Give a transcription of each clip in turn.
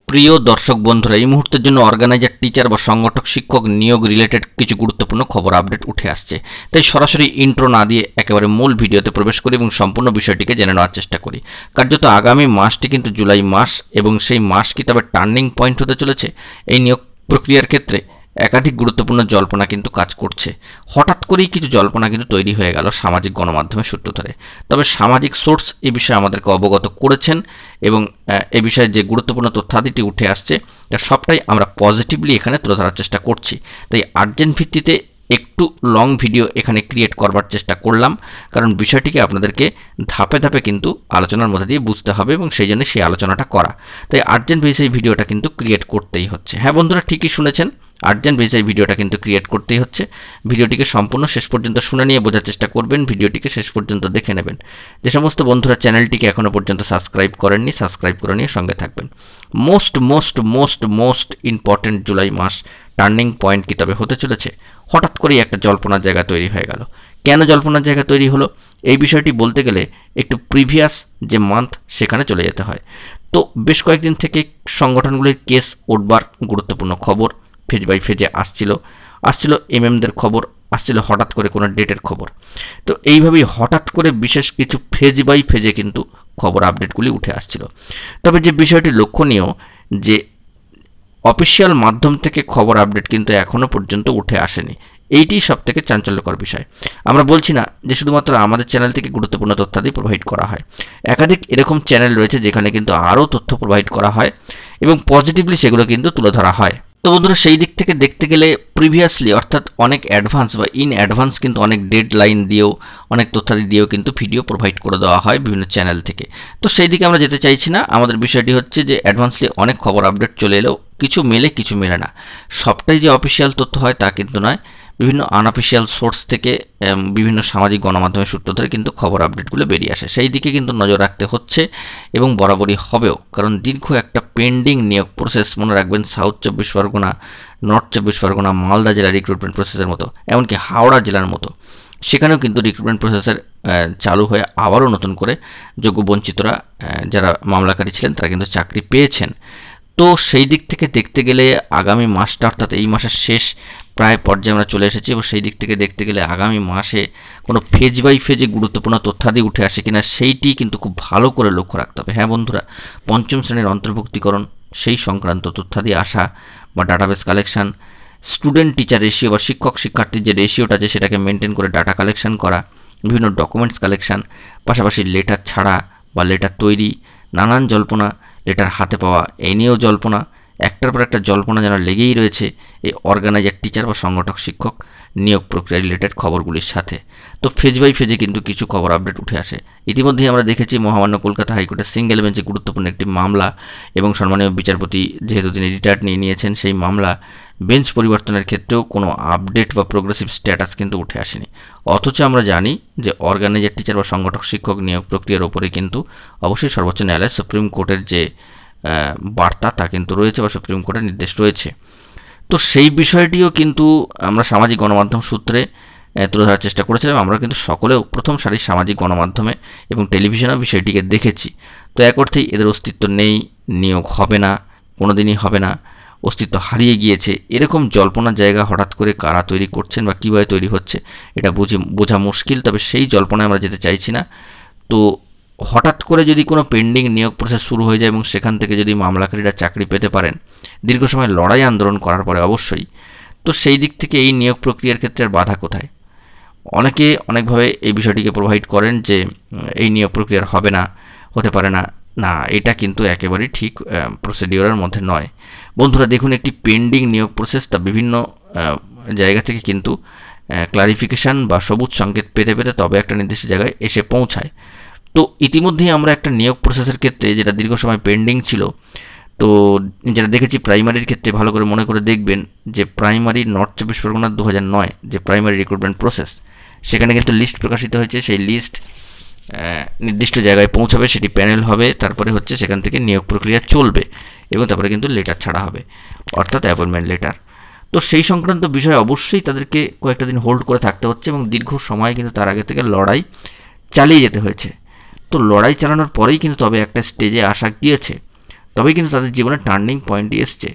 প্রিয় দর্শক বন্ধুরা, এই মুহূর্তের জন্য অর্গানাইজার টিচার বা সংগঠক শিক্ষক নিয়োগ রিলেটেড কিছু গুরুত্বপূর্ণ খবর আপডেট উঠে আসছে। তাই সরাসরি ইন্ট্রো না দিয়ে একেবারে মূল ভিডিওতে প্রবেশ করি এবং সম্পূর্ণ বিষয়টিকে জেনে নেওয়ার চেষ্টা করি। কার্যত আগামী মাসটি কিন্তু জুলাই মাস, এবং সেই মাস কি তবে টার্নিং পয়েন্ট হতে চলেছে এই নিয়োগ প্রক্রিয়ার ক্ষেত্রে। একাধিক গুরুত্বপূর্ণ জল্পনা কিন্তু কাজ করছে। হঠাৎ করেই কিছু জল্পনা কিন্তু তৈরি হয়ে গেল সামাজিক গণমাধ্যমের সূত্র ধরে। তবে সামাজিক সোর্স এ বিষয়ে আমাদেরকে অবগত করেছেন, এবং এ বিষয়ে যে গুরুত্বপূর্ণ তথ্যাদিটি উঠে আসছে তা সবটাই আমরা পজিটিভলি এখানে তুলে ধরার চেষ্টা করছি। তাই আর্জেন্ট ভিত্তিতে একটু লং ভিডিও এখানে ক্রিয়েট করবার চেষ্টা করলাম, কারণ বিষয়টিকে আপনাদেরকে ধাপে ধাপে কিন্তু আলোচনার মধ্যে দিয়ে বুঝতে হবে, এবং সেই জন্য সেই আলোচনাটা করা। তাই আর্জেন্ট বেসে এই ভিডিওটা কিন্তু ক্রিয়েট করতেই হচ্ছে। হ্যাঁ বন্ধুরা, ঠিকই শুনেছেন, আর্জেন্ট বেসে এই ভিডিওটা কিন্তু ক্রিয়েট করতেই হচ্ছে। ভিডিওটিকে সম্পূর্ণ শেষ পর্যন্ত শুনে নিয়ে বোঝার চেষ্টা করবেন, ভিডিওটিকে শেষ পর্যন্ত দেখে নেবেন। যে সমস্ত বন্ধুরা চ্যানেলটিকে এখনও পর্যন্ত সাবস্ক্রাইব করেননি, সাবস্ক্রাইব করে নিয়ে সঙ্গে থাকবেন। মোস্ট ইম্পর্টেন্ট জুলাই মাস টার্নিং পয়েন্ট কি তবে হতে চলেছে? হঠাৎ করেই একটা জল্পনার জায়গা তৈরি হয়ে গেল। কেন জল্পনার জায়গা তৈরি হলো? এই বিষয়টি বলতে গেলে একটু প্রিভিয়াস যে মান্থ সেখানে চলে যেতে হয়। তো বেশ কয়েকদিন থেকে সংগঠনগুলির কেস উঠবার গুরুত্বপূর্ণ খবর ফেজ বাই ফেজে আসছিল এমএমদের খবর, আসছিল হঠাৎ করে কোনো ডেটের খবর। তো এইভাবেই হঠাৎ করে বিশেষ কিছু ফেজ বাই ফেজে কিন্তু খবর আপডেটগুলি উঠে আসছিল। তবে যে বিষয়টি লক্ষণীয়, যে অফিসিয়াল মাধ্যম থেকে খবর আপডেট কিন্তু এখনও পর্যন্ত উঠে আসেনি। এইটি সবথেকে চাঞ্চল্যকর বিষয়। আমরা বলছি না যে শুধুমাত্র আমাদের চ্যানেল থেকে গুরুত্বপূর্ণ তথ্যাদি প্রোভাইড করা হয়। একাধিক এরকম চ্যানেল রয়েছে যেখানে কিন্তু আরও তথ্য প্রোভাইড করা হয়, এবং পজিটিভলি সেগুলো কিন্তু তুলে ধরা হয়। তো বন্ধুরা, সেই দিক থেকে দেখতে গেলে প্রিভিয়াসলি অর্থাৎ অনেক অ্যাডভান্স বা ইন অ্যাডভান্স কিন্তু অনেক ডেড লাইন দিয়েও, অনেক তথ্যাদি দিয়েও কিন্তু ভিডিও প্রোভাইড করে দেওয়া হয় বিভিন্ন চ্যানেল থেকে। তো সেই দিকে আমরা যেতে চাইছি না। আমাদের বিষয়টি হচ্ছে যে অ্যাডভান্সলি অনেক খবর আপডেট চলে এলেও কিছু মেলে কিছু মেলে না। সবটাই যে অফিসিয়াল তথ্য হয় তা কিন্তু নয়। বিভিন্ন আনঅফিসিয়াল সোর্স থেকে, বিভিন্ন সামাজিক গণমাধ্যমের সূত্র ধরে কিন্তু খবর আপডেটগুলো বেরিয়ে আসে। সেই দিকে কিন্তু নজর রাখতে হচ্ছে, এবং বরাবরই হবেও। কারণ দীর্ঘ একটা পেন্ডিং নিয়োগ প্রসেস, মনে রাখবেন সাউথ 24 পরগনা, নর্থ 24 পরগনা, মালদা জেলার রিক্রুটমেন্ট প্রসেসের মতো, এমনকি হাওড়া জেলার মতো সেখানেও কিন্তু রিক্রুটমেন্ট প্রসেসের চালু হয়ে আবারও নতুন করে যোগ্য বঞ্চিতরা যারা মামলাকারী ছিলেন তারা কিন্তু চাকরি পেয়েছেন। তো সেই দিক থেকে দেখতে গেলে আগামী মাসটা, অর্থাৎ এই মাসের শেষ প্রায় পর্যায়ে আমরা চলে এসেছি, এবং সেই দিক থেকে দেখতে গেলে আগামী মাসে কোনো ফেজ বাই ফেজে গুরুত্বপূর্ণ তথ্যাদি উঠে আসে কিনা সেইটি কিন্তু খুব ভালো করে লক্ষ্য রাখতে হবে। হ্যাঁ বন্ধুরা, পঞ্চম শ্রেণীর অন্তর্ভুক্তিকরণ সেই সংক্রান্ত তথ্যাদি আসা বা database collection, student teacher ratio বা শিক্ষক শিক্ষার্থীর যে রেশিওটা আছে সেটাকে মেনটেন করে ডাটা কালেকশান করা, বিভিন্ন ডকুমেন্টস কালেকশান, পাশাপাশি লেটার ছাড়া বা লেটার তৈরি, নানান জল্পনা, লেটার হাতে পাওয়া, এই নিয়েও জল্পনা, একটার পর একটা জল্পনা যেন লেগেই রয়েছে এই অর্গানাইজার টিচার বা সংগঠক শিক্ষক নিয়োগ প্রক্রিয়া রিলেটেড খবরগুলির সাথে। তো ফেজ বাই ফেজে কিন্তু কিছু খবর আপডেট উঠে আসে। ইতিমধ্যেই আমরা দেখেছি মহামান্য কলকাতা হাইকোর্টের সিঙ্গেল বেঞ্চে গুরুত্বপূর্ণ একটি মামলা, এবং সম্মানীয় বিচারপতি যেহেতু তিনি রিটায়ার্ড নিয়ে নিয়েছেন, সেই মামলা বেঞ্চ পরিবর্তনের ক্ষেত্রেও কোনো আপডেট বা প্রোগ্রেসিভ স্ট্যাটাস কিন্তু উঠে আসেনি। অথচ আমরা জানি যে অর্গানাইজার টিচার বা সংগঠক শিক্ষক নিয়োগ প্রক্রিয়ার ওপরে কিন্তু অবশ্যই সর্বোচ্চ ন্যায়ালয় সুপ্রিম কোর্টের যে বার্তা তা কিন্তু রয়েছে, বা সুপ্রিম কোর্টের নির্দেশ রয়েছে। তো সেই বিষয়টিও কিন্তু আমরা সামাজিক গণমাধ্যম সূত্রে তুলে ধরার চেষ্টা করেছিলাম। আমরা কিন্তু সকলেও প্রথম সারির সামাজিক গণমাধ্যমে এবং টেলিভিশনেও বিষয়টিকে দেখেছি। তো এক অর্থেই এদের অস্তিত্ব নেই, নিয়োগ হবে না, কোনো দিনই হবে না, অস্তিত্ব হারিয়ে গিয়েছে, এরকম জল্পনার জায়গা হঠাৎ করে কারা তৈরি করছেন বা কীভাবে তৈরি হচ্ছে এটা বোঝা মুশকিল। তবে সেই জল্পনায় আমরা যেতে চাইছি না। তো হঠাৎ করে যদি কোনো পেন্ডিং নিয়োগ প্রসেস শুরু হয়ে যায় এবং সেখান থেকে যদি মামলাকারীরা চাকরি পেতে পারেন দীর্ঘ সময় লড়াই আন্দোলন করার পরে অবশ্যই, তো সেই দিক থেকে এই নিয়োগ প্রক্রিয়ার ক্ষেত্রে বাধা কোথায়? অনেকে অনেকভাবে এই বিষয়টিকে প্রোভাইড করেন যে এই নিয়োগ প্রক্রিয়ার হবে না, হতে পারে না। না, এটা কিন্তু একেবারেই ঠিক প্রসিডিওরের মধ্যে নয়। বন্ধুরা দেখুন, একটি পেন্ডিং নিয়োগ প্রসেস তা বিভিন্ন জায়গা থেকে কিন্তু ক্লারিফিকেশান বা সবুজ সংকেত পেতে পেতে তবে একটা নির্দিষ্ট জায়গায় এসে পৌঁছায়। তো ইতিমধ্যেই আমরা একটা নিয়োগ প্রসেসের ক্ষেত্রে যেটা দীর্ঘ সময় পেন্ডিং ছিল, তো যেটা দেখেছি প্রাইমারির ক্ষেত্রে, ভালো করে মনে করে দেখবেন যে প্রাইমারি নর্থ 24 পরগনার 2009 যে প্রাইমারি রিক্রুটমেন্ট প্রসেস, সেখানে কিন্তু লিস্ট প্রকাশিত হয়েছে। সেই লিস্ট নির্দিষ্ট জায়গায় পৌঁছাবে, সেটি প্যানেল হবে, তারপরে হচ্ছে সেখান থেকে নিয়োগ প্রক্রিয়া চলবে, এবং তারপরে কিন্তু লেটার ছাড়া হবে, অর্থাৎ অ্যাপয়েন্টমেন্ট লেটার। তো সেই সংক্রান্ত বিষয়ে অবশ্যই তাদেরকে কয়েকটা দিন হোল্ড করে থাকতে হচ্ছে, এবং দীর্ঘ সময় কিন্তু তার আগে থেকে লড়াই চালিয়ে যেতে হয়েছে। তো লড়াই চালানোর পরেই কিন্তু তবে একটা স্টেজে আসা গিয়েছে। তবেই কিন্তু তাদের জীবনে টার্নিং পয়েন্টই এসছে।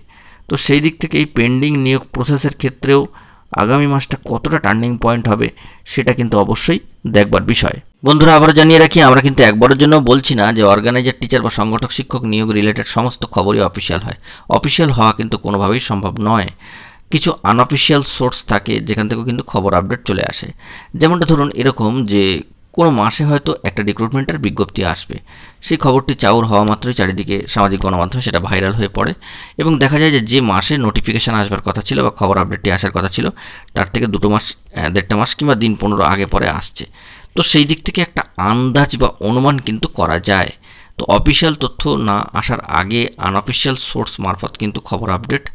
তো সেই দিক থেকে এই পেন্ডিং নিয়োগ প্রসেসের ক্ষেত্রেও আগামী মাসটা কতটা টার্নিং পয়েন্ট হবে সেটা কিন্তু অবশ্যই দেখবার বিষয়। বন্ধুরা, আবার জানিয়ে রাখি, আমরা কিন্তু একবারের জন্য বলছি না যে অর্গানাইজার টিচার বা সংগঠক শিক্ষক নিয়োগ রিলেটেড সমস্ত খবরই অফিসিয়াল হয়। অফিসিয়াল হওয়া কিন্তু কোনোভাবেই সম্ভব নয়। কিছু আনঅফিসিয়াল সোর্স থাকে যেখান থেকেও কিন্তু খবর আপডেট চলে আসে। যেমনটা ধরুন এরকম যে কোনো মাসে হয়তো একটা রিক্রুটমেন্টের বিজ্ঞপ্তি আসবে, সেই খবরটি চাউর হওয়া মাত্রই চারিদিকে সামাজিক গণমাধ্যমে সেটা ভাইরাল হয়ে পড়ে এবং দেখা যায় যে মাসে নোটিফিকেশান আসবার কথা ছিল বা খবর আপডেটটি আসার কথা ছিল তার থেকে 2 মাস 1.5 মাস কিংবা দিন 15 আগে পরে আসছে। তো সেই দিক থেকে একটা আন্দাজ বা অনুমান কিন্তু করা যায়। তো অফিসিয়াল তথ্য না আসার আগে আনঅফিসিয়াল সোর্স মারফত কিন্তু খবর আপডেট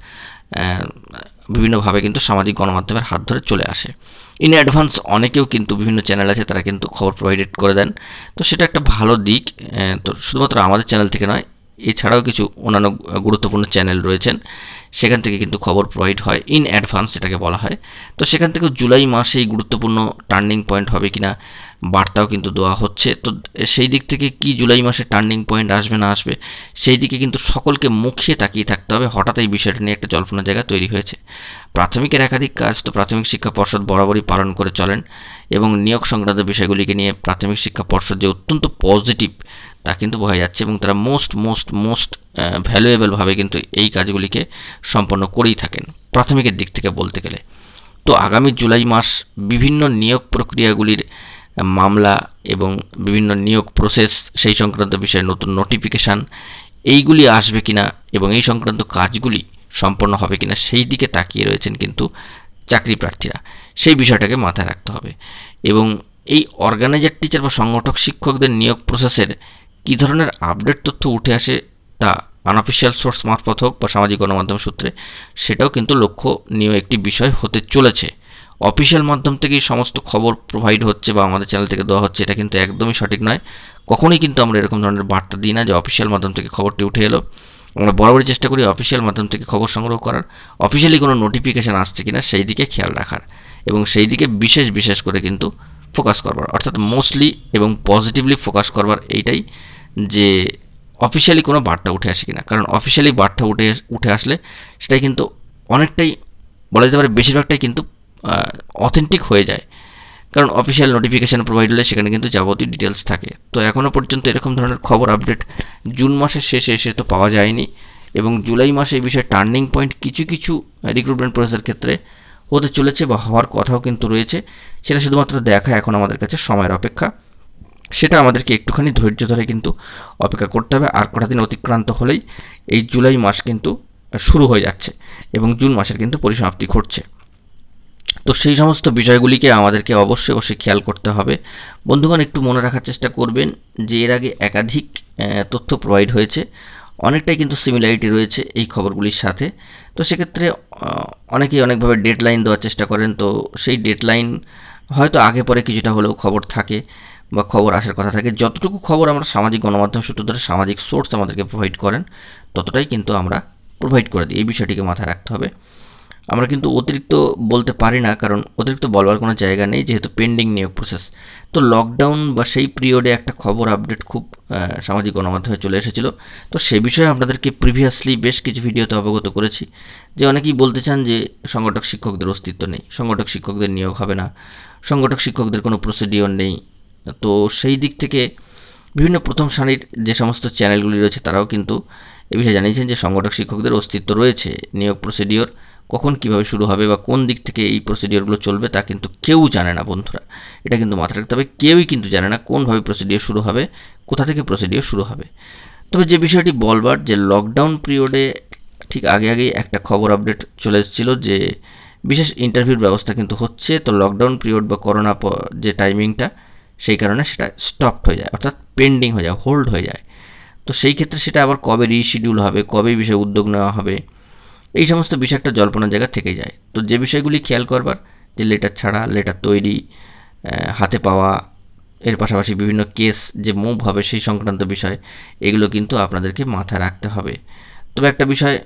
বিভিন্নভাবে কিন্তু সামাজিক গণমাধ্যমের হাত ধরে চলে আসে। ইন অ্যাডভান্স অনেকেও কিন্তু বিভিন্ন চ্যানেল আছে তারা কিন্তু খবর প্রোভাইডেড করে দেন। তো সেটা একটা ভালো দিক। তো শুধুমাত্র আমাদের চ্যানেল থেকে নয়, এছাড়াও কিছু অন্যান্য গুরুত্বপূর্ণ চ্যানেল রয়েছেন, সেখান থেকে কিন্তু খবর প্রোভাইড হয় ইন অ্যাডভান্স যেটাকে বলা হয়। তো সেখান থেকেও জুলাই মাসে এই গুরুত্বপূর্ণ টার্নিং পয়েন্ট হবে কিনা বার্তাও কিন্তু দেওয়া হচ্ছে। তো সেই দিক থেকে কি জুলাই মাসে টার্নিং পয়েন্ট আসবে না আসবে সেই দিকে কিন্তু সকলকে মুখিয়ে তাকিয়ে থাকতে হবে। হঠাৎ এই বিষয়টা নিয়ে একটা জল্পনার জায়গা তৈরি হয়েছে। প্রাথমিকের একাধিক কাজ তো প্রাথমিক শিক্ষা পর্ষদ বরাবরই পালন করে চলেন এবং নিয়োগ সংক্রান্ত বিষয়গুলিকে নিয়ে প্রাথমিক শিক্ষা পর্ষদ যে অত্যন্ত পজিটিভ তা কিন্তু বোঝা যাচ্ছে এবং তারা মোস্ট ভ্যালুয়েবলভাবে কিন্তু এই কাজগুলিকে সম্পন্ন করেই থাকেন প্রাথমিকের দিক থেকে বলতে গেলে। তো আগামী জুলাই মাস বিভিন্ন নিয়োগ প্রক্রিয়াগুলির মামলা এবং বিভিন্ন নিয়োগ প্রসেস সেই সংক্রান্ত বিষয়ে নতুন নোটিফিকেশান এইগুলি আসবে কিনা এবং এই সংক্রান্ত কাজগুলি সম্পন্ন হবে কিনা সেই দিকে তাকিয়ে রয়েছেন কিন্তু চাকরি প্রার্থীরা। সেই বিষয়টাকে মাথায় রাখতে হবে এবং এই অর্গানাইজার টিচার বা সংগঠক শিক্ষকদের নিয়োগ প্রসেসের কী ধরনের আপডেট তথ্য উঠে আসে তা আনঅফিসিয়াল সোর্স মারফত হোক বা সামাজিক গণমাধ্যম সূত্রে সেটাও কিন্তু লক্ষণীয় একটি বিষয় হতে চলেছে। অফিসিয়াল মাধ্যম থেকেই সমস্ত খবর প্রোভাইড হচ্ছে বা আমাদের চ্যানেল থেকে দেওয়া হচ্ছে এটা কিন্তু একদমই সঠিক নয়। কখনোই কিন্তু আমরা এরকম ধরনের বার্তা দিই না যে অফিসিয়াল মাধ্যম থেকে খবরটি উঠে এলো। আমরা বরাবরই চেষ্টা করি অফিসিয়াল মাধ্যম থেকে খবর সংগ্রহ করার, অফিসিয়ালি কোনো নোটিফিকেশান আসছে কিনা সেই দিকে খেয়াল রাখার এবং সেই দিকে বিশেষ করে কিন্তু ফোকাস করবার, অর্থাৎ মোস্টলি এবং পজিটিভলি ফোকাস করবার এইটাই যে অফিসিয়ালি কোনো বার্তা উঠে আসে কিনা। কারণ অফিসিয়ালি বার্তা উঠে আসলে সেটাই কিন্তু অনেকটাই বলা যেতে পারে বেশিরভাগটাই কিন্তু অথেন্টিক হয়ে যায়। কারণ অফিসিয়াল নোটিফিকেশান প্রোভাইড হলে সেখানে কিন্তু যাবতীয় ডিটেলস থাকে। তো এখনও পর্যন্ত এরকম ধরনের খবর আপডেট জুন মাসের শেষে এসে তো পাওয়া যায়নি এবং জুলাই মাসে এই বিষয়ে টার্নিং পয়েন্ট কিছু রিক্রুটমেন্ট প্রসেসের ক্ষেত্রে হতে চলেছে বা হওয়ার কথাও কিন্তু রয়েছে। সেটা শুধুমাত্র দেখা এখন আমাদের কাছে সময়ের অপেক্ষা। সেটা আমাদেরকে একটুখানি ধৈর্য ধরে কিন্তু অপেক্ষা করতে হবে। আর কটা দিন অতিক্রান্ত হলেই এই জুলাই মাস কিন্তু শুরু হয়ে যাচ্ছে এবং জুন মাসের কিন্তু পরিসমাপ্তি ঘটছে। তো সেই সমস্ত বিষয়গুলিকে আমাদেরকে অবশ্যই খেয়াল করতে হবে। বন্ধুগণ, একটু মনে রাখার চেষ্টা করবেন যে এর আগে একাধিক তথ্য প্রোভাইড হয়েছে, অনেকটাই কিন্তু সিমিলারিটি রয়েছে এই খবরগুলির সাথে। তো সেক্ষেত্রে অনেকেই অনেকভাবে ডেডলাইন দেওয়ার চেষ্টা করেন। তো সেই ডেডলাইন হয়তো আগে পরে কিছুটা হলেও খবর থাকে বা খবর আসার কথা থাকে। যতটুকু খবর আমরা সামাজিক গণমাধ্যম সূত্র ধরে সামাজিক সোর্স আমাদেরকে প্রোভাইড করেন ততটাই কিন্তু আমরা প্রোভাইড করে দিই। এই বিষয়টিকে মাথায় রাখতে হবে। আমরা কিন্তু অতিরিক্ত বলতে পারি না, কারণ অতিরিক্ত বলবার কোনো জায়গা নেই যেহেতু পেন্ডিং নিয়োগ প্রসেস। তো লকডাউন বা সেই পিরিয়ডে একটা খবর আপডেট খুব সামাজিক গণমাধ্যমে চলে এসেছিলো। তো সে বিষয়ে আপনাদেরকে প্রিভিয়াসলি বেশ কিছু ভিডিওতে অবগত করেছি যে অনেকেই বলতে চান যে সংগঠক শিক্ষকদের অস্তিত্ব নেই, সংগঠক শিক্ষকদের নিয়োগ হবে না, সংগঠক শিক্ষকদের কোনো প্রসিডিওর নেই। তো সেই দিক থেকে বিভিন্ন প্রথম সারির যে সমস্ত চ্যানেলগুলি রয়েছে তারাও কিন্তু এ বিষয়ে জানিয়েছেন যে সংগঠক শিক্ষকদের অস্তিত্ব রয়েছে। নিয়োগ প্রসিডিওর কখন কিভাবে শুরু হবে বা কোন দিক থেকে এই প্রসিডিওরগুলো চলবে তা কিন্তু কেউ জানে না বন্ধুরা। এটা কিন্তু মাথায় রাখতে হবে, কেউই কিন্তু জানে না কোনভাবে প্রসিডিওর শুরু হবে, কোথা থেকে প্রসিডিওর শুরু হবে। তবে যে বিষয়টি বলবার যে লকডাউন পিরিয়ডে ঠিক আগেই একটা খবর আপডেট চলে এসেছিলো যে বিশেষ ইন্টারভিউর ব্যবস্থা কিন্তু হচ্ছে। তো লকডাউন পিরিয়ড বা করোনা যে টাইমিংটা সেই কারণে সেটা স্টপড হয়ে যায়, অর্থাৎ পেন্ডিং হয়ে যায়, হোল্ড হয়ে যায়। তো সেই ক্ষেত্রে সেটা আবার কবে রিশিডিউল হবে, কবে এই বিষয়ে উদ্যোগ নেওয়া হবে, এই সমস্ত বিষয় একটা জল্পনার জায়গা থেকে যায়। তো যে বিষয়গুলি খেয়াল করবার যে লেটার ছাড়া, লেটার তৈরি, হাতে পাওয়া, এর পাশাপাশি বিভিন্ন কেস যে মুভ হবে সেই সংক্রান্ত বিষয়, এগুলো কিন্তু আপনাদেরকে মাথায় রাখতে হবে। তবে একটা বিষয়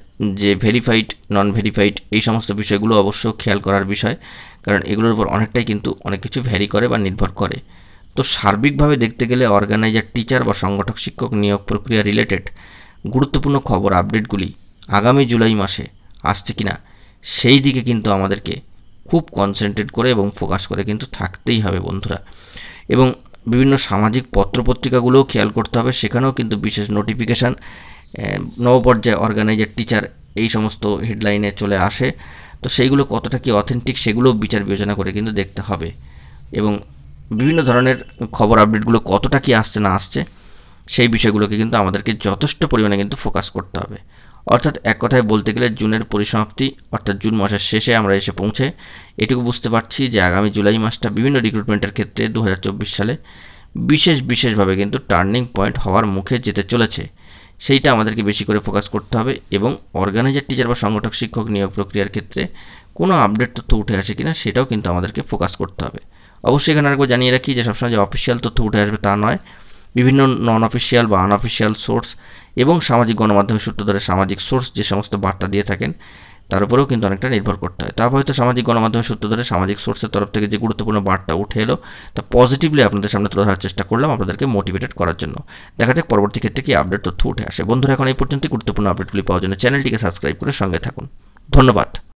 যে ভেরিফাইড নন ভেরিফাইড এই সমস্ত বিষয়গুলো অবশ্য খেয়াল করার বিষয়, কারণ এগুলোর উপর অনেকটাই কিন্তু অনেক কিছু ভ্যারি করে বা নির্ভর করে। তো সার্বিকভাবে দেখতে গেলে অর্গানাইজার টিচার বা সংগঠক শিক্ষক নিয়োগ প্রক্রিয়া রিলেটেড গুরুত্বপূর্ণ খবর আপডেটগুলি আগামী জুলাই মাসে আসছে কিনা সেই দিকে কিন্তু আমাদেরকে খুব কনসেন্ট্রেট করে এবং ফোকাস করে কিন্তু থাকতেই হবে বন্ধুরা। এবং বিভিন্ন সামাজিক পত্রপত্রিকাগুলোও খেয়াল করতে হবে, সেখানেও কিন্তু বিশেষ নোটিফিকেশান নবপর্যায়ে অর্গানাইজার টিচার এই সমস্ত হেডলাইনে চলে আসে। তো সেইগুলো কতটা কি অথেন্টিক সেগুলোও বিচার বিবেচনা করে কিন্তু দেখতে হবে। এবং বিভিন্ন ধরনের খবর আপডেটগুলো কতটা কি আসছে না আসছে সেই বিষয়গুলোকে কিন্তু আমাদেরকে যথেষ্ট পরিমাণে কিন্তু ফোকাস করতে হবে। অর্থাৎ এক কথায় বলতে গেলে জুনের পরিসমাপ্তি অর্থাৎ জুন মাসের শেষে আমরা এসে পৌঁছে এটুকু বুঝতে পারছি যে আগামী জুলাই মাসটা বিভিন্ন রিক্রুটমেন্টের ক্ষেত্রে 2024 সালে বিশেষভাবে কিন্তু টার্নিং পয়েন্ট হওয়ার মুখে যেতে চলেছে। সেইটা আমাদেরকে বেশি করে ফোকাস করতে হবে। এবং অর্গানাইজার টিচার বা সংগঠক শিক্ষক নিয়োগ প্রক্রিয়ার ক্ষেত্রে কোনো আপডেট তথ্য উঠে আসে কিনা সেটাও কিন্তু আমাদেরকে ফোকাস করতে হবে। অবশ্যই এখানে আরেকবার জানিয়ে রাখি যে সবসময় যে অফিসিয়াল তথ্য উঠে আসবে তা নয়, বিভিন্ন নন অফিসিয়াল বা আনঅফিসিয়াল সোর্স এবং সামাজিক গণমাধ্যমের সূত্র ধরে সামাজিক সোর্স যে সমস্ত বার্তা দিয়ে থাকেন তার উপরেও কিন্তু অনেকটা নির্ভর করতে হয়। তারপর হয়তো সামাজিক গণমাধ্যমের সূত্র ধরে সামাজিক সোর্সের তরফ থেকে যে গুরুত্বপূর্ণ বার্তা উঠে এলো তা পজিটিভলি আপনাদের সামনে তুলে ধরার চেষ্টা করলাম আপনাদেরকে মোটিভেটেড করার জন্য। দেখা যাক পরবর্তী ক্ষেত্রে কি আপডেট তথ্য উঠে আসে। বন্ধুরা এখন এই পর্যন্ত গুরুত্বপূর্ণ আপডেটগুলি পাওয়ার জন্য চ্যানেলটিকে সাবস্ক্রাইব করে সঙ্গে থাকুন। ধন্যবাদ।